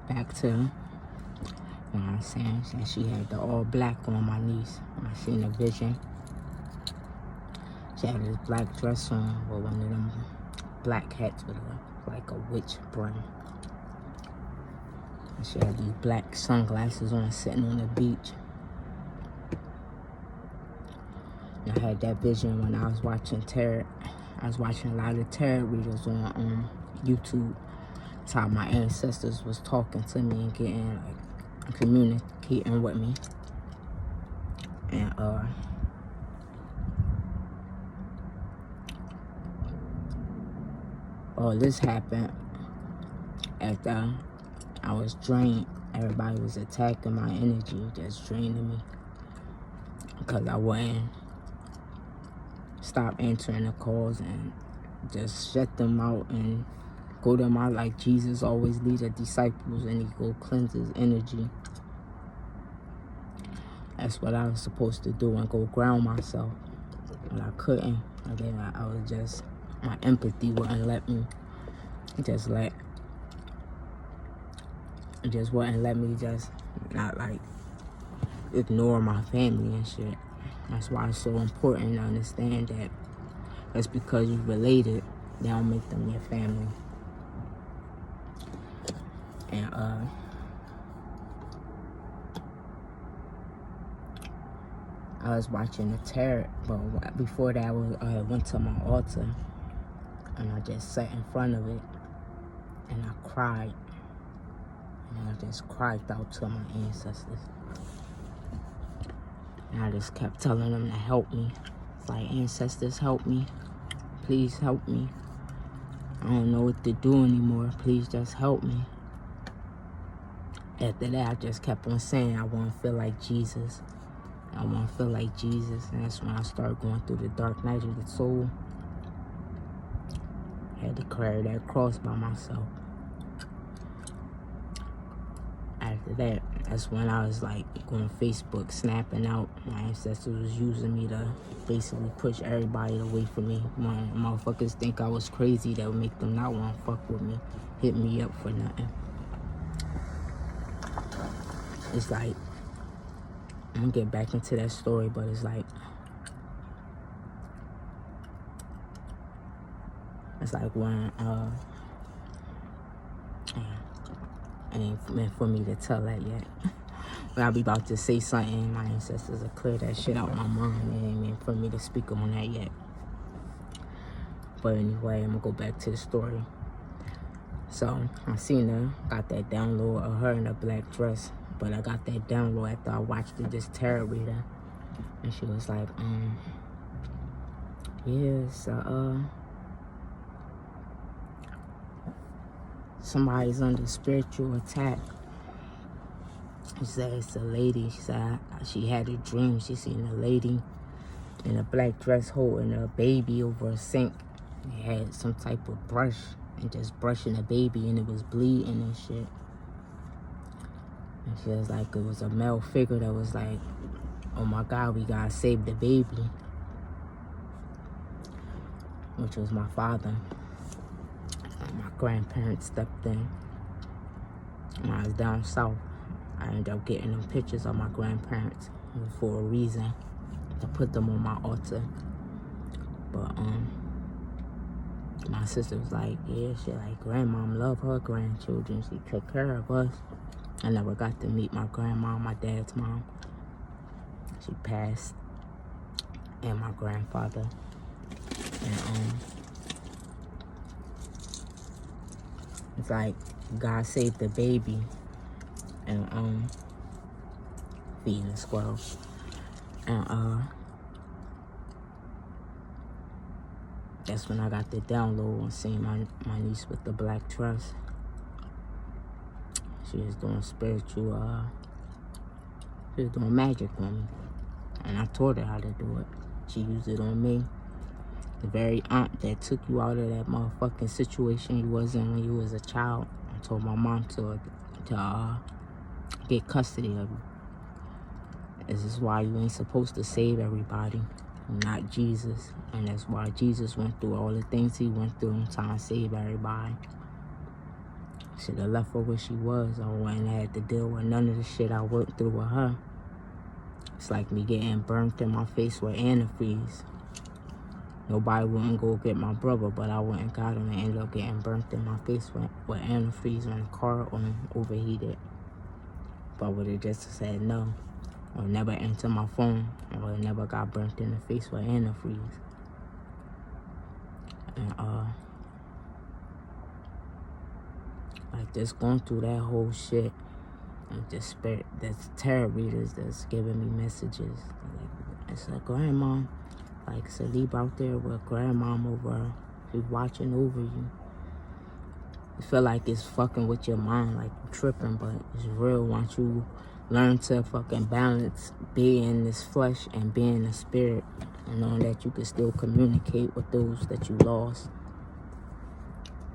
back to, you know what I'm saying, since she had the all black on, my niece. I seen a vision. She had this black dress on with one of them black hats with like a witch brim. And she had these black sunglasses on, sitting on the beach. And I had that vision when I was watching tarot. I was watching a lot of tarot readers on YouTube. That's how my ancestors was talking to me and getting, like, communicating with me. And all this happened after I was drained. Everybody was attacking my energy, just draining me, because I wouldn't stop answering the calls and just shut them out and go to my, like Jesus always leads the disciples, and he go cleanse his energy. That's what I was supposed to do, and go ground myself. But I couldn't. And then I was just, my empathy wouldn't let me just wouldn't let me just not, like, ignore my family and shit. That's why it's so important to understand that just because you're related, they don't make them your family. And I was watching the tarot, but before that I went to my altar and I just sat in front of it and I cried. And I just cried out to my ancestors. And I just kept telling them to help me. It's like, ancestors, help me. Please help me. I don't know what to do anymore. Please just help me. After that, I just kept on saying, I want to feel like Jesus. I want to feel like Jesus. And that's when I started going through the dark night of the soul. I had to carry that cross by myself. After that, that's when I was like going Facebook, snapping out. My ancestors was using me to basically push everybody away from me. When motherfuckers think I was crazy, that would make them not want to fuck with me, hit me up for nothing. It's like, I'm gonna get back into that story, but it's like when it ain't meant for me to tell that yet. But I'll be about to say something, my ancestors will clear that shit out my mind. It ain't meant for me to speak on that yet. But anyway, I'm gonna go back to the story. So I seen her, got that download of her in a black dress. But I got that download after I watched this tarot reader. And she was like, yes, somebody's under spiritual attack. She said it's a lady. She said she had a dream. She seen a lady in a black dress holding a baby over a sink. It had some type of brush and just brushing the baby, and it was bleeding and shit. And she was like, it was a male figure that was like, oh my God, we gotta save the baby. Which was my father. And my grandparents stepped in. When I was down south, I ended up getting them pictures of my grandparents for a reason, to put them on my altar. But my sister was like, yeah, she like, grandmom love her grandchildren. She took care of us. I never got to meet my grandma, my dad's mom. She passed. And my grandfather. And it's like God saved the baby and feeding the squirrels. And that's when I got the download on seeing my niece with the black dress. She was doing she was doing magic on me. And I taught her how to do it. She used it on me. The very aunt that took you out of that motherfucking situation you was in when you was a child. I told my mom to get custody of you. This is why you ain't supposed to save everybody. Not Jesus. And that's why Jesus went through all the things he went through trying to save everybody. I should have left her where she was. I wouldn't have had to deal with none of the shit I went through with her. It's like me getting burnt in my face with antifreeze. Nobody wouldn't go get my brother, but I went and got him and ended up getting burnt in my face with antifreeze when the car overheated. If I would have just said no, or never answered my phone, I would have never got burnt in the face with antifreeze. And like just going through that whole shit, and just spirit, that's tarot readers that's giving me messages. Like, it's like, grandma, like Salib out there with grandmom over, she's watching over you. You feel like it's fucking with your mind, like you tripping, but it's real once you learn to fucking balance being in this flesh and being in the spirit, and knowing that you can still communicate with those that you lost.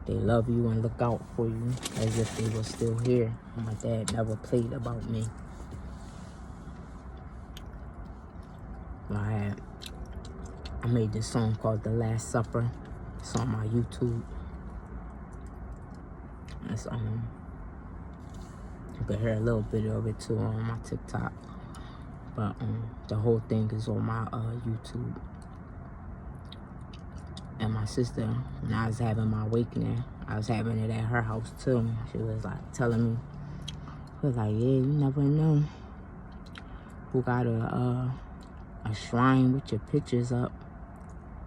They love you and look out for you as if they were still here. My dad never played about me. I made this song called The Last Supper. It's on my YouTube. It's you can hear a little bit of it too on my TikTok. But the whole thing is on my YouTube. And my sister, when I was having my awakening, I was having it at her house too. She was like telling me, she was like, yeah, you never know who got a shrine with your pictures up.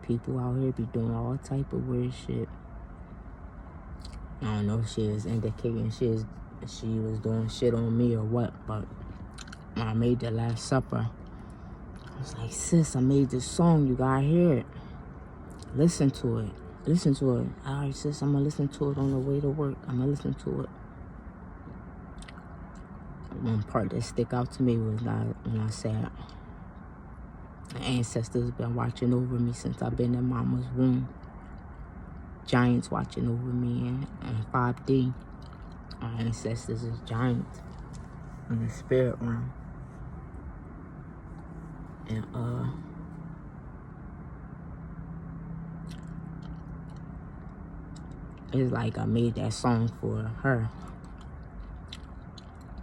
People out here be doing all type of weird shit. I don't know if she was indicating she was doing shit on me or what, but when I made The Last Supper, I was like, sis, I made this song, you gotta hear it. Listen to it. Listen to it. All right, sis, I'm gonna listen to it on the way to work. I'm gonna listen to it. One part that stick out to me was when I said, my ancestors been watching over me since I've been in mama's womb. Giants watching over me in 5D. Our ancestors is giants in the spirit realm. And it's like I made that song for her.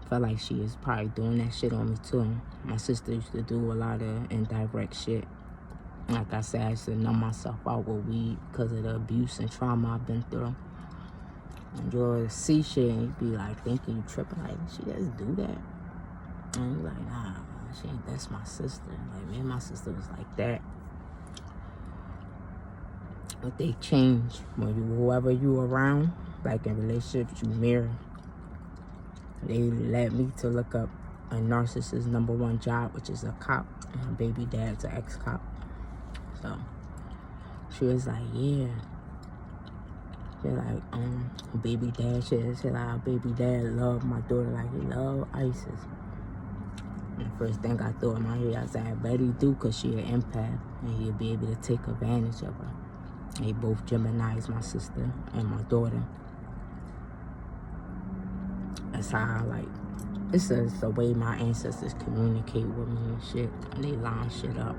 Felt like she was probably doing that shit on me too. My sister used to do a lot of indirect shit. Like I said, I used to numb myself out with weed because of the abuse and trauma I've been through. And you'll see shit and you be like thinking you tripping, like, she just do that? And you're like, nah, she ain't, that's my sister. Like, man, my sister was like that. But they change when whoever you around, like in relationships, you mirror. They led me to look up a narcissist's #1 job, which is a cop, and her baby dad's an ex-cop. So she was like, yeah. She like, baby dad, she like, baby dad love my daughter like he love ISIS. And the first thing I thought in my head, I said, I bet he do, because she an empath, and he'll be able to take advantage of her. They both Geminis, my sister and my daughter. That's how I like, this is the way my ancestors communicate with me and shit. And they line shit up.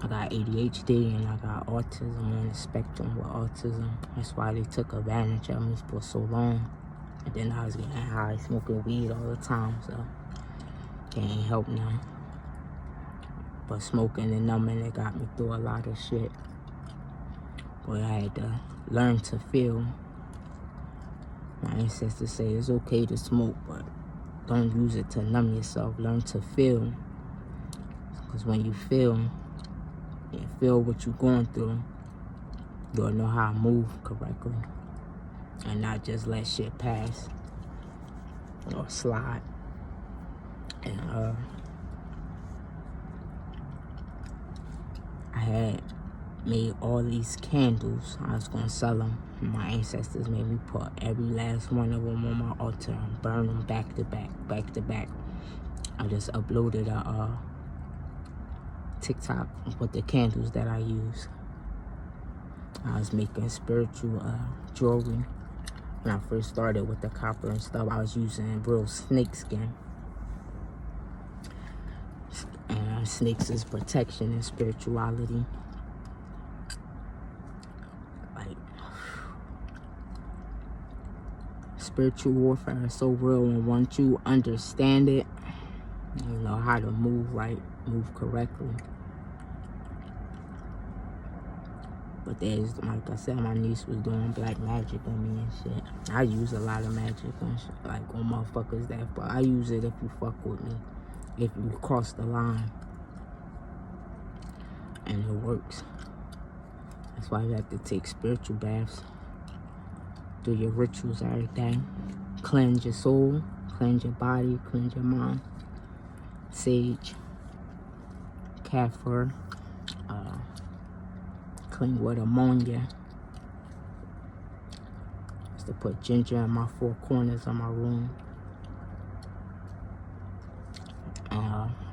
I got ADHD and I got autism, on the spectrum with autism. That's why they took advantage of me for so long. And then I was getting high, smoking weed all the time, so can't help now. But smoking and numbing, it got me through a lot of shit. But I had to learn to feel. My ancestors say it's okay to smoke, but don't use it to numb yourself. Learn to feel. Because when you feel what you're going through, you'll know how to move correctly. And not just let shit pass or slide. And I had made all these candles. I was gonna sell them. My ancestors made me put every last one of them on my altar and burn them back to back, back to back. I just uploaded a TikTok with the candles that I use. I was making spiritual jewelry. When I first started with the copper and stuff, I was using real snake skin. And snakes is protection and spirituality. Like, Spiritual warfare is so real, and once you understand it, you know how to move right, move correctly. But there's, like I said, my niece was doing black magic on me and shit. I use a lot of magic on shit, like on motherfuckers that, but I use it if you fuck with me, if you cross the line, and it works. That's why you have to take spiritual baths, do your rituals, everything. Cleanse your soul, cleanse your body, cleanse your mind. Sage, camphor, clean with ammonia. Just to put ginger in my 4 corners of my room.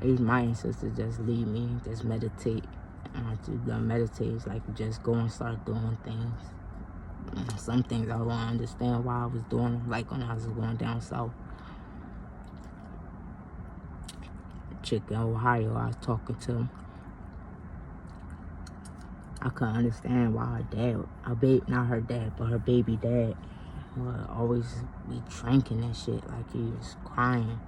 Even my ancestors just leave me, just meditate. And I do meditate, it's like just go and start doing things. Some things I don't understand why I was doing them, like when I was going down south. Chick in Ohio, I was talking to. I couldn't understand why her dad, not her dad, but her baby dad, would always be drinking and shit, like he was crying.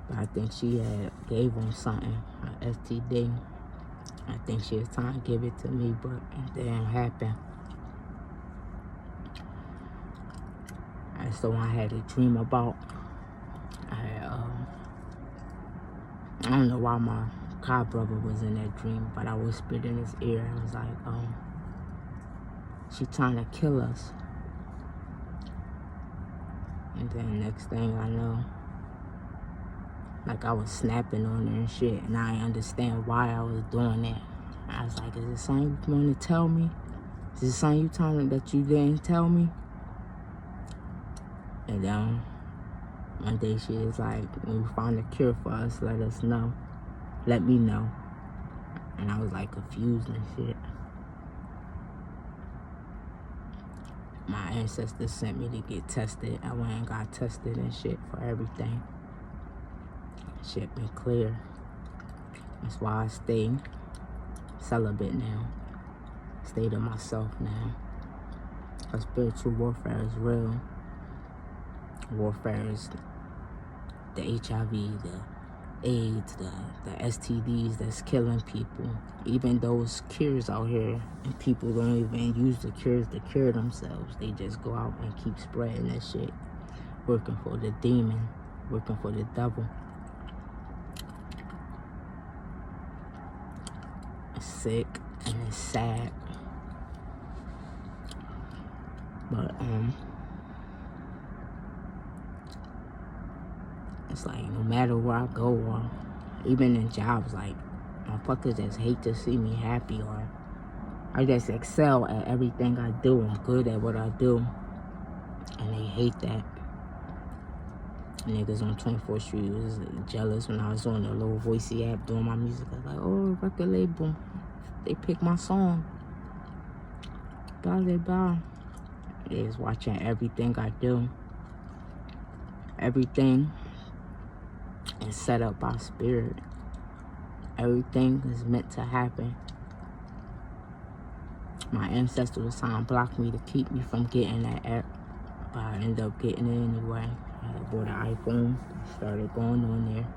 But I think she had gave him something, an STD. I think she was trying to give it to me, but it didn't happen. That's the one I had a dream about. I don't know why my god brother was in that dream, but I whispered in his ear. I was like, she trying to kill us. And then next thing I know, like I was snapping on her and shit, and I didn't understand why I was doing that. I was like, is this something you want to tell me? Is this something you telling me that you didn't tell me? And then one day she was like, when you find a cure for us, let us know. Let me know. And I was like confused and shit. My ancestors sent me to get tested. I went and got tested and shit for everything. Shit been clear. That's why I stay celibate now. Stay to myself now. Because spiritual warfare is real. Warfare is the HIV, the AIDS, the STDs that's killing people. Even those cures out here, and people don't even use the cures to cure themselves. They just go out and keep spreading that shit. Working for the demon, working for the devil. It's sick and it's sad. But it's like no matter where I go, or even in jobs, like motherfuckers just hate to see me happy, or I just excel at everything I do. I'm good at what I do, and they hate that. Niggas on 24th Street was jealous when I was on the little voicey app doing my music. I was like, oh, record label, they picked my song. Blah, blah, blah. They was watching everything I do. Everything is set up by spirit. Everything is meant to happen. My ancestors was trying to block me to keep me from getting that app, but I ended up getting it anyway. I bought an iPhone, started going on there.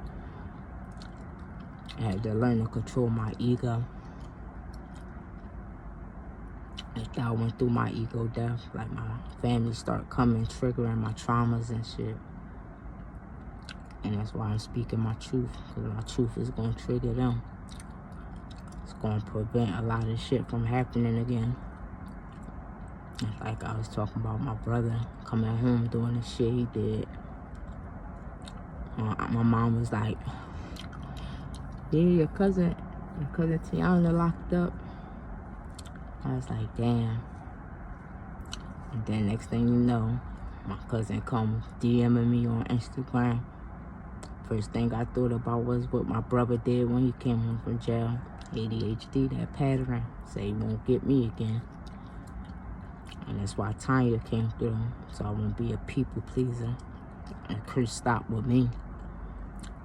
I had to learn to control my ego. After I went through my ego death, like my family started coming, triggering my traumas and shit. And that's why I'm speaking my truth, because my truth is going to trigger them. It's going to prevent a lot of shit from happening again. It's like I was talking about my brother coming home doing the shit he did. My mom was like, yeah, your cousin Tiana locked up. I was like, damn. And then next thing you know, my cousin come DMing me on Instagram. First thing I thought about was what my brother did when he came home from jail. ADHD, that pattern. Say he won't get me again. And that's why Tanya came through. So I won't be a people pleaser. And Chris stopped with me.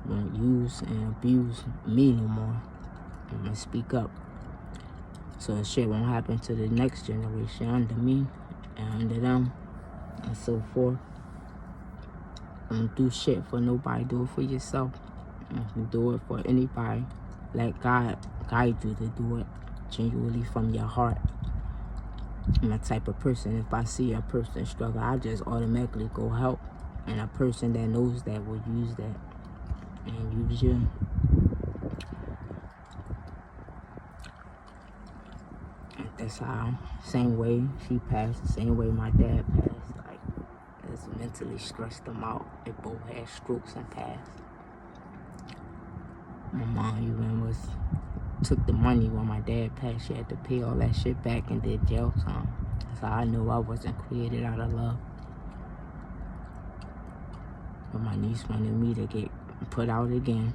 Won't use and abuse me no more. I'm gonna speak up. So shit won't happen to the next generation under me and under them. and so forth. Don't do shit for nobody. Do it for yourself. If you do it for anybody, let God guide you to do it genuinely from your heart. I'm the type of person, if I see a person struggle, I just automatically go help. And a person that knows that will use that and use you. And that's how, same way she passed, the same way my dad passed. Like, it's mentally stressed them out. They both had strokes and passed. My mom even took the money when my dad passed. She had to pay all that shit back and did jail time. So I knew I wasn't created out of love. But my niece wanted me to get put out again.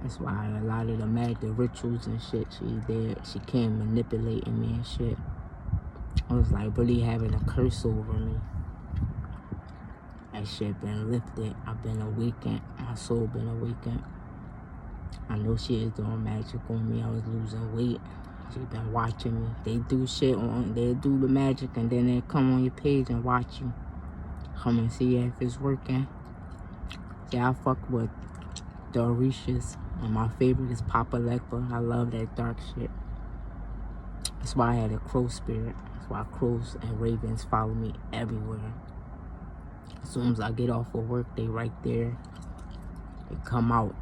That's why a lot of the rituals and shit she did, she came manipulating me and shit. It was like really having a curse over me. That shit been lifted. I've been awakened. My soul been awakened. I know she is doing magic on me. I was losing weight. She been watching me. They do shit they do the magic and then they come on your page and watch you. Come and see if it's working. See, I fuck with the Orishas. And my favorite is Papa Legba. I love that dark shit. That's why I had a crow spirit. That's why crows and ravens follow me everywhere. As soon as I get off of work, they right there. They come out.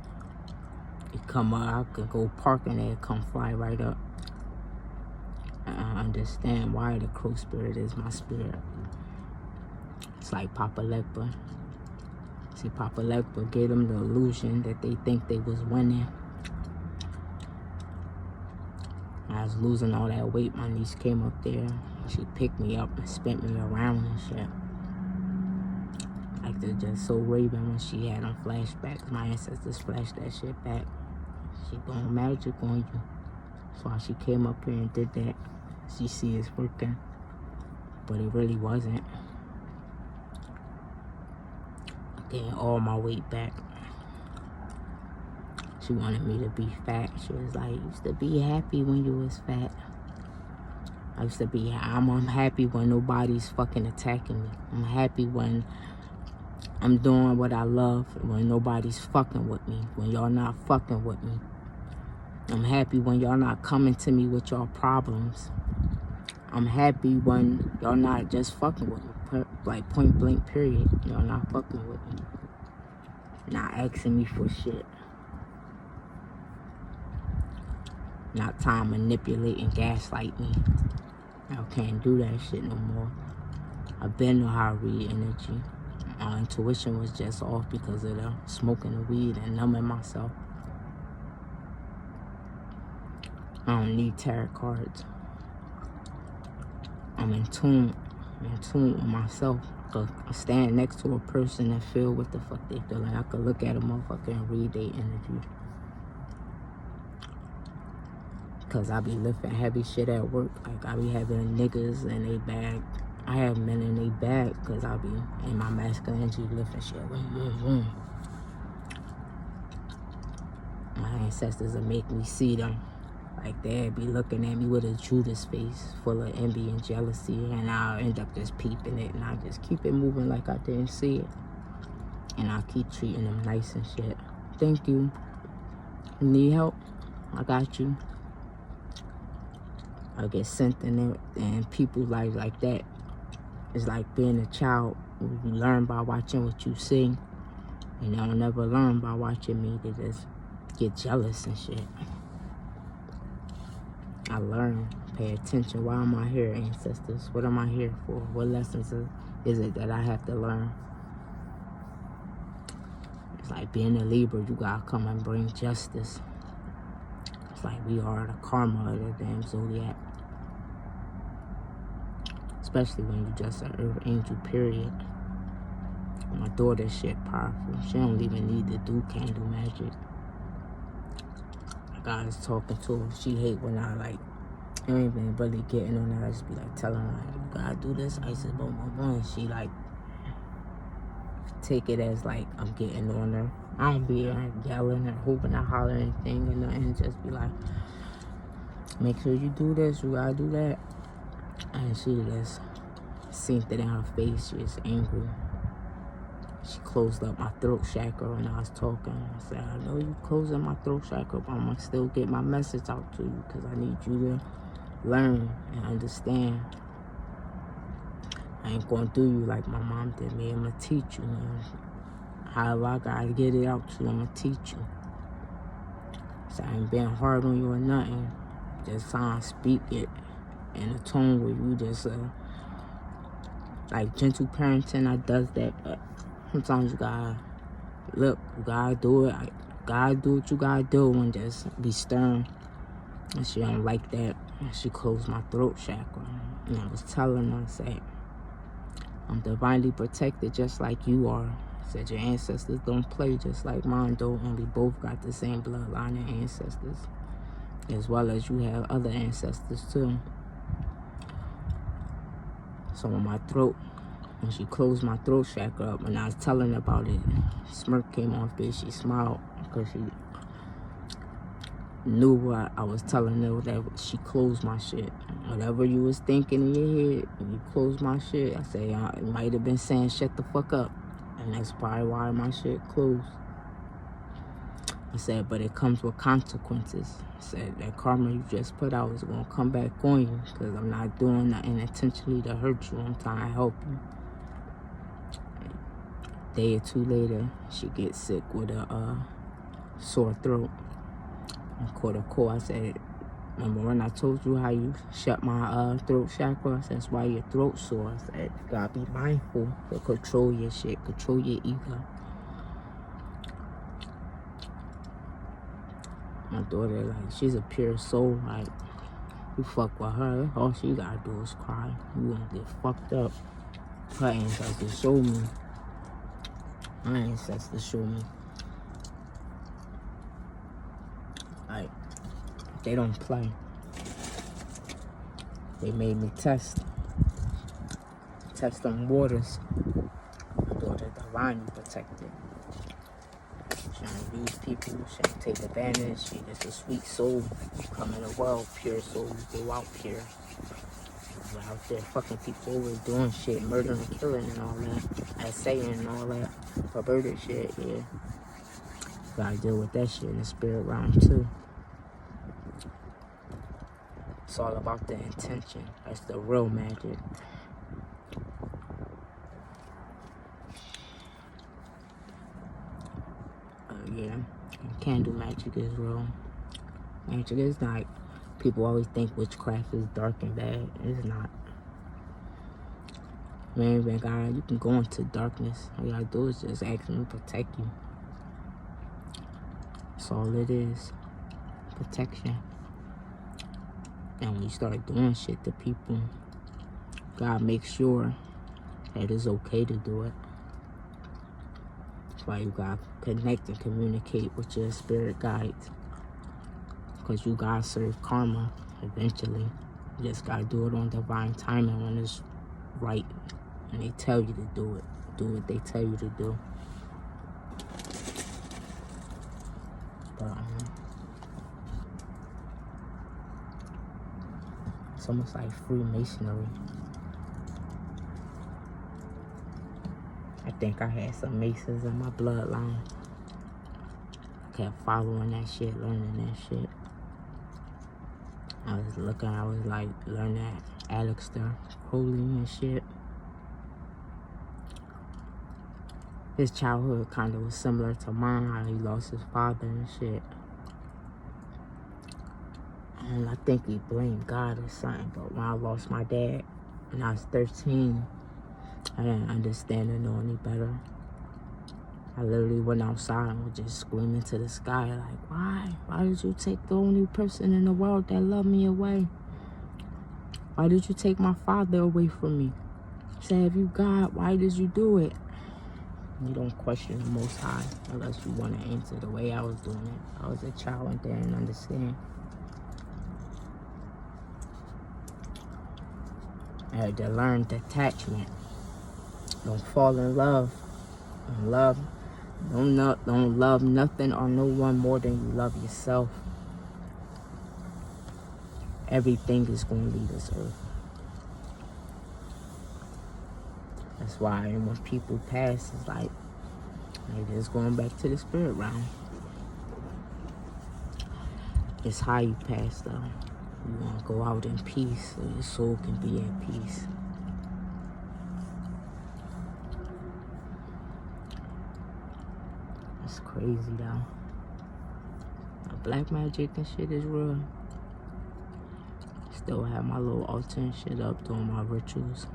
They come up. I could go park and they come fly right up. And I understand why the crow spirit is my spirit. It's like Papa Legba. See, Papa Legba gave them the illusion that they think they was winning. I was losing all that weight. My niece came up there. She picked me up and spent me around and shit. Like, they're just so raving when she had them flashbacks. My ancestors flashed that shit back. She doing magic on you. That's why she came up here and did that. She see it's working. But it really wasn't. Getting all my weight back. She wanted me to be fat. She was like, you used to be happy when you was fat. I used to be, I'm happy when nobody's fucking attacking me. I'm happy when I'm doing what I love, when nobody's fucking with me, when y'all not fucking with me. I'm happy when y'all not coming to me with y'all problems. I'm happy when y'all not just fucking with me, like point blank period. Y'all not fucking with me. Not asking me for shit. Not trying to manipulate and gaslight me. I can't do that shit no more. I've been know how to read energy. My intuition was just off because of the smoking the weed and numbing myself. I don't need tarot cards. I'm in tune with myself. I stand next to a person and feel what the fuck they feeling. I could look at a motherfucker and read their energy. Cause I be lifting heavy shit at work. Like, I be having niggas in they bag. I have men in they bag cause I be in my masculine energy lifting shit. My ancestors will make me see them. Like, they'd be looking at me with a Judas face full of envy and jealousy, and I'll end up just peeping it, and I'll just keep it moving like I didn't see it. And I'll keep treating them nice and shit. Thank you. You need help? I got you. I get sent in it, and people like that. It's like being a child. You learn by watching what you see, and they'll never learn by watching me. They just get jealous and shit. I learn, pay attention. Why am I here, ancestors? What am I here for? What lessons is it that I have to learn? It's like being a Libra, you gotta come and bring justice. It's like we are the karma of the damn zodiac. Especially when you just an earth angel, period. My daughter's shit powerful. She don't even need to do candle magic. Guys talking to her. She hate when I like ain't even really getting on her. I just be like telling her like, you gotta do this. I said boom boom boom. She like take it as like I'm getting on her. I don't be like yelling or hooping or hollering anything or nothing. Just be like, make sure you do this, you gotta do that. And she just seen that in her face. She was angry. She closed up my throat chakra when I was talking. I said, I know you closing my throat chakra, but I'm going to still get my message out to you because I need you to learn and understand. I ain't going to do you like my mom did me. I'm going to teach you, man. However I got to get it out to you, I'm going to teach you. So I ain't being hard on you or nothing. Just trying to speak it in a tone where you just, like gentle parenting, I does that, but sometimes you gotta, look, you gotta do it. Gotta do what you gotta do and just be stern. And she don't like that. And she closed my throat chakra. And I was telling her, I said, I'm divinely protected just like you are. I said, your ancestors don't play just like mine do. And we both got the same bloodline and ancestors. As well as you have other ancestors too. So on my throat, when she closed my throat chakra up, and I was telling her about it, smirk came off bitch. She smiled because she knew what I was telling her, that she closed my shit. Whatever you was thinking in your head, when you closed my shit, I say, it might have been saying shut the fuck up. And that's probably why my shit closed. I said, but it comes with consequences. I said, that karma you just put out is going to come back on you because I'm not doing nothing intentionally to hurt you. I'm trying to help you. A day or two later, she gets sick with a sore throat. I caught a cold. I said, remember when I told you how you shut my throat chakra? I said, that's why your throat's sore. I said, you got to be mindful to control your shit, control your ego. My daughter, like, she's a pure soul. Like, you fuck with her, all she gotta do is cry. You gonna get fucked up. Her ancestors show me. My ancestors show me. Like, they don't play. They made me test them waters. My daughter divinely protected. She don't use people, she don't take advantage. She just a sweet soul. You come in the world pure soul, you go out pure. You're out there fucking people over doing shit, murdering, killing and all that. Saying and all that. Perverted shit, yeah. You gotta deal with that shit in the spirit realm too. It's all about the intention. That's the real magic. Yeah, candle magic is real. Magic is not, people always think witchcraft is dark and bad. It's not. Man, God, you can go into darkness. All you gotta do is just ask him to protect you. That's all it is. Protection. And when you start doing shit to people, God makes sure that it's okay to do it. That's why you gotta connect and communicate with your spirit guides. Because you gotta serve karma eventually. You just gotta do it on divine timing when it's right. And they tell you to do it. Do what they tell you to do. But it's almost like Freemasonry. I think I had some Masons in my bloodline. I kept following that shit, learning that shit. I was like learning Aleister Crowley and shit. His childhood kind of was similar to mine, how he lost his father and shit. And I think he blamed God or something, but when I lost my dad when I was 13, I didn't understand or know any better. I literally went outside and was just screaming to the sky, like, why? Why did you take the only person in the world that loved me away? Why did you take my father away from me? Say, if you God, why did you do it? You don't question the Most High unless you want to answer the way I was doing it. I was a child and didn't understand. I had to learn detachment. Don't fall in love. Don't love nothing or no one more than you love yourself. Everything is going to leave this earth. That's why when people pass, it's like they just going back to the spirit realm. It's how you pass, though. You want to go out in peace so your soul can be at peace. It's crazy, though. Black magic and shit is real. Still have my little altar and shit up, doing my rituals.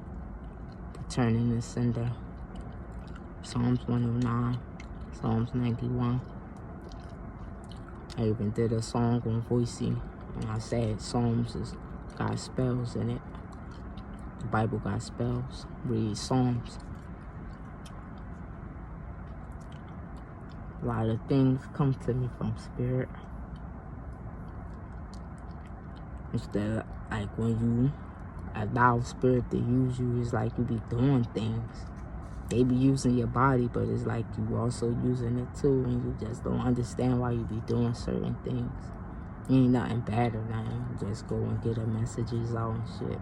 Turning the cinder. Psalms 109. Psalms 91. I even did a song on Voicey. And I said Psalms got spells in it. The Bible got spells. Read Psalms. A lot of things come to me from spirit. Instead, like when you allow spirit to use you, it's like you be doing things. They be using your body, but it's like you also using it too, and you just don't understand why you be doing certain things. You ain't nothing bad or nothing. You just go and get the messages out and shit.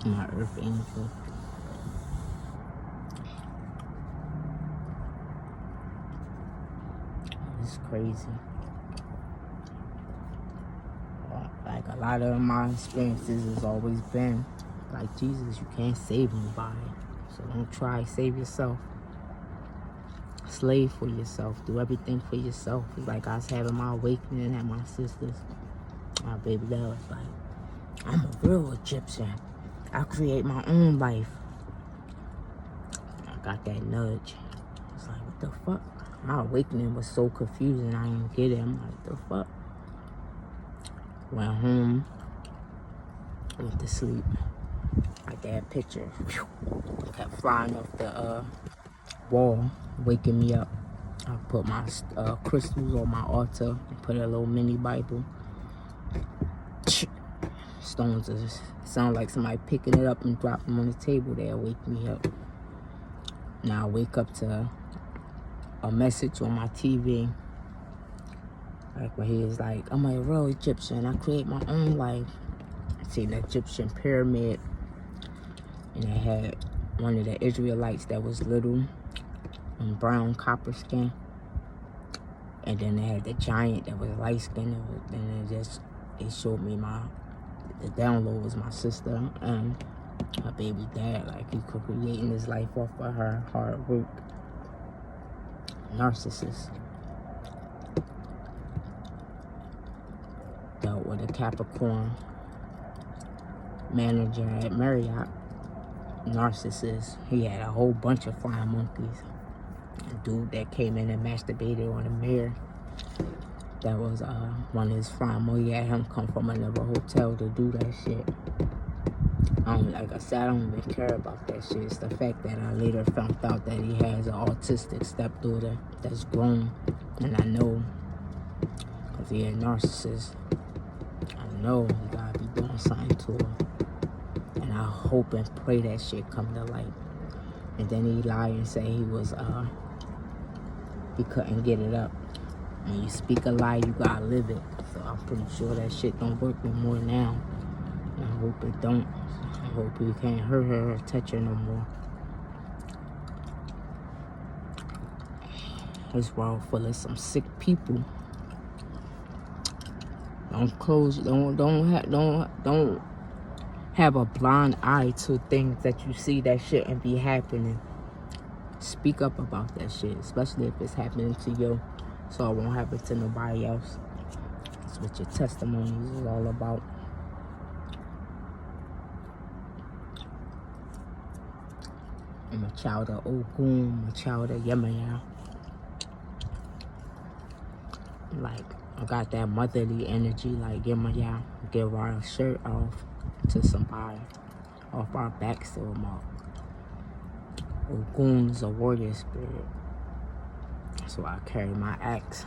My earth angel. It's crazy. Like a lot of my experiences has always been like, Jesus, you can't save nobody. So don't try to save yourself. Slave for yourself. Do everything for yourself. It's like I was having my awakening at my sister's. My baby dad was like, I'm a real Egyptian. I create my own life. I got that nudge. It's like, what the fuck? My awakening was so confusing. I didn't get it. I'm like, the fuck? Went home. Went to sleep. Like that picture. Kept flying off the wall, waking me up. I put my crystals on my altar and put a little mini Bible. Stones just sound like somebody picking it up and dropping them on the table. They'll wake me up. Now I wake up to a message on my TV. Like when he was like, I'm a real Egyptian. I create my own life. I seen the Egyptian pyramid. And it had one of the Israelites that was little and brown copper skin. And then they had the giant that was light skinned. And it showed me the download was my sister and her baby dad. Like he could creating his life off of her hard work. Narcissist. Dealt with a Capricorn manager at Marriott. Narcissist. He had a whole bunch of flying monkeys. A dude that came in and masturbated on the mirror. That was one of his flying monkeys. He had him come from another hotel to do that shit. Like I said, I don't even care about that shit. It's the fact that I later found out that he has an autistic stepdaughter that's grown. And I know, because he a narcissist, I know he gotta be doing something to her. And I hope and pray that shit come to light. And then he lied and say he couldn't get it up. When you speak a lie, you gotta live it. So I'm pretty sure that shit don't work no more now. And I hope it don't. I hope you can't hurt her or touch her no more. This world full of some sick people. Don't have a blind eye to things that you see that shouldn't be happening. Speak up about that shit, especially if it's happening to you, so it won't happen to nobody else. That's what your testimonies is all about. I'm a child of Ogun, I'm a child of Yemaya. Like, I got that motherly energy like Yemaya. Give our shirt off to somebody, off our backs to them all. Ogun is a warrior spirit. So I carry my axe.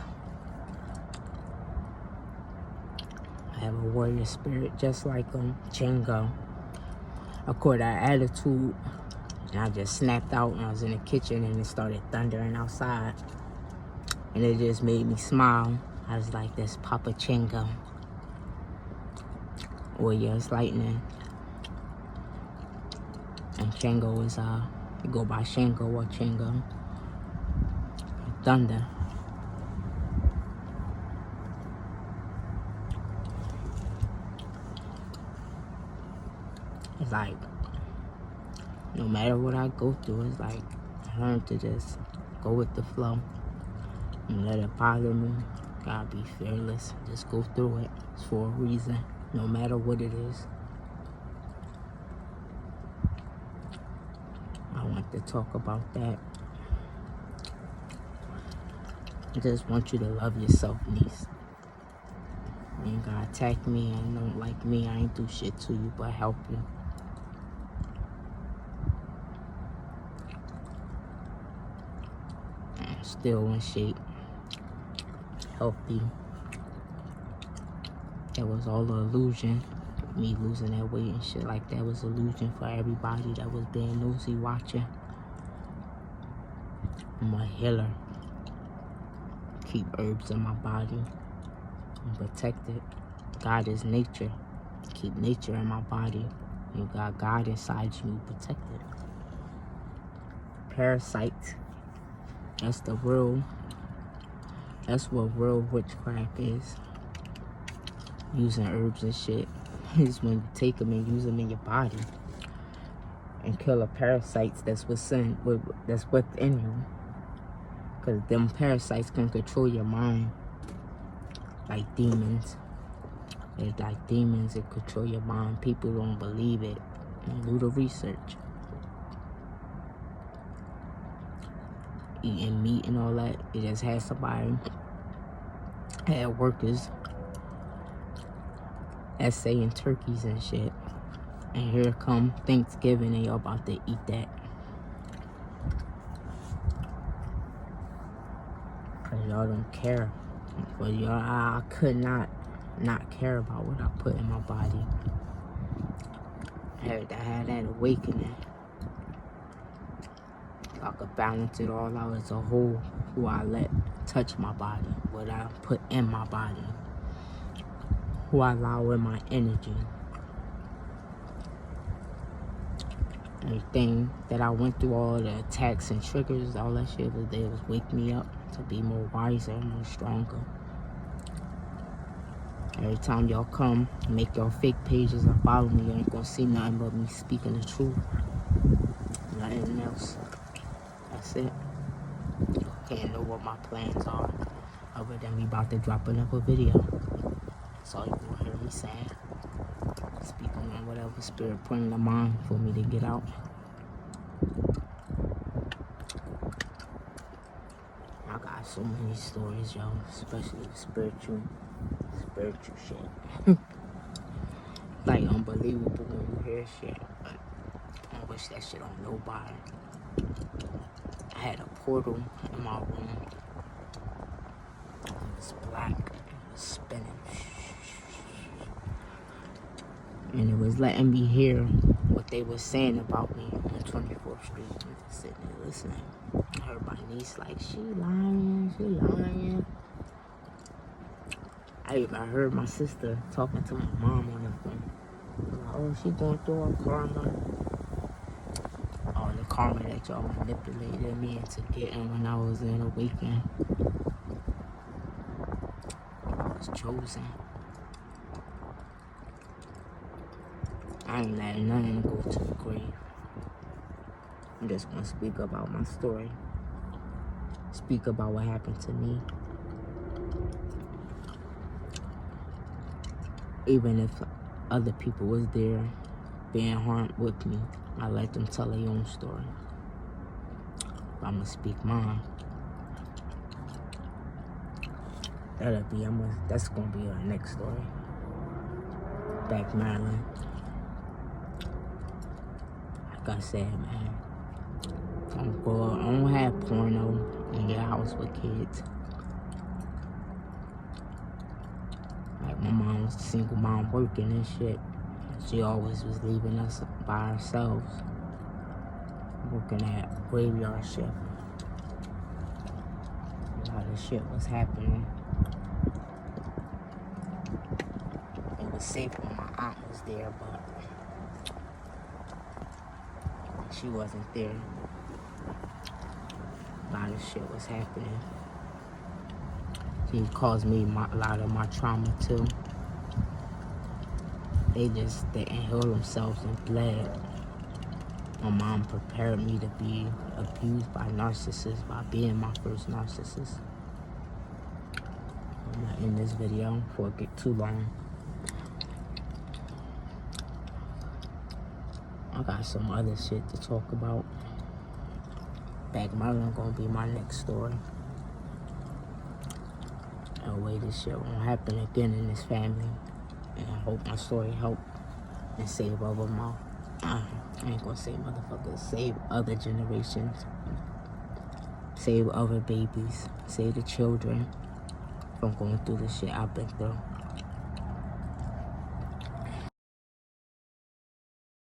I have a warrior spirit just like Chingo. I caught that attitude and I just snapped out when I was in the kitchen and it started thundering outside. And it just made me smile. I was like, this Papa Chingo. Warrior is lightning. And Chingo is It go by Shango or Chingo. Thunder. It's like, no matter what I go through, it's like I learned to just go with the flow and let it bother me. Gotta be fearless. Just go through it. It's for a reason, no matter what it is. I want to talk about that. I just want you to love yourself, niece. You ain't gotta attack me and don't like me. I ain't do shit to you but help you. I'm still in shape, healthy. It was all an illusion. Me losing that weight and shit like that was illusion for everybody that was being nosy watching. I'm a healer. Keep herbs in my body. I'm protected. God is nature. Keep nature in my body. You got God inside you, protected. Parasites. That's the real. That's what real witchcraft is. Using herbs and shit. Is when you take them and use them in your body and kill the parasites that's within you. Because them parasites can control your mind like demons. It's like demons that control your mind. People don't believe it. And do the research. Eating meat and all that. It just had somebody, had workers essaying turkeys and shit. And here come Thanksgiving and y'all about to eat that. Cause y'all don't care. But y'all, I could not care about what I put in my body. I had that awakening. I could balance it all out as a whole. Who I let touch my body. What I put in my body. Who I allow in my energy. Everything that I went through, all the attacks and triggers, all that shit was there, was wake me up to be more wiser, more stronger. Every time y'all come, make your fake pages and follow me, you ain't gonna see nothing but me speaking the truth. Nothing else. That's it. Can't know what my plans are, other than we about to drop another video. That's all you gonna hear me saying. Speaking on whatever spirit put in the mind for me to get out. I got so many stories, y'all, especially spiritual shit. Like unbelievable when you hear shit, but I wish that shit on nobody. I had a portal in my room. It was black. It was spinning. And it was letting me hear what they were saying about me on 24th Street. I'm just sitting there listening. I heard my niece like, she lying. I even heard my sister talking to my mom on the phone. Like, oh, she going through her karma. All the karma that y'all manipulated me into getting when I was in awakening. I was chosen. I ain't letting nothing go to the grave. I'm just gonna speak about my story. Speak about what happened to me. Even if other people was there being harmed with me, I let them tell their own story. I'm gonna speak mine. That's gonna be our next story. Back Maryland. Like I said, man, I don't have porno in your house with kids. Like my mom was a single mom working and shit. She always was leaving us by ourselves, working at graveyard shift. A lot of shit was happening. It was safe when my aunt was there, but she wasn't there. a lot of shit was happening. He caused me a lot of my trauma too. They didn't heal themselves and bled. My mom prepared me to be abused by narcissists by being my first narcissist. I'm not in this video before it get too long. I got some other shit to talk about. Backmurder gonna be my next story. No way this shit won't happen again in this family. And I hope my story help and save other I ain't gonna say motherfuckers, save other generations. Save other babies. Save the children from going through the shit I've been through.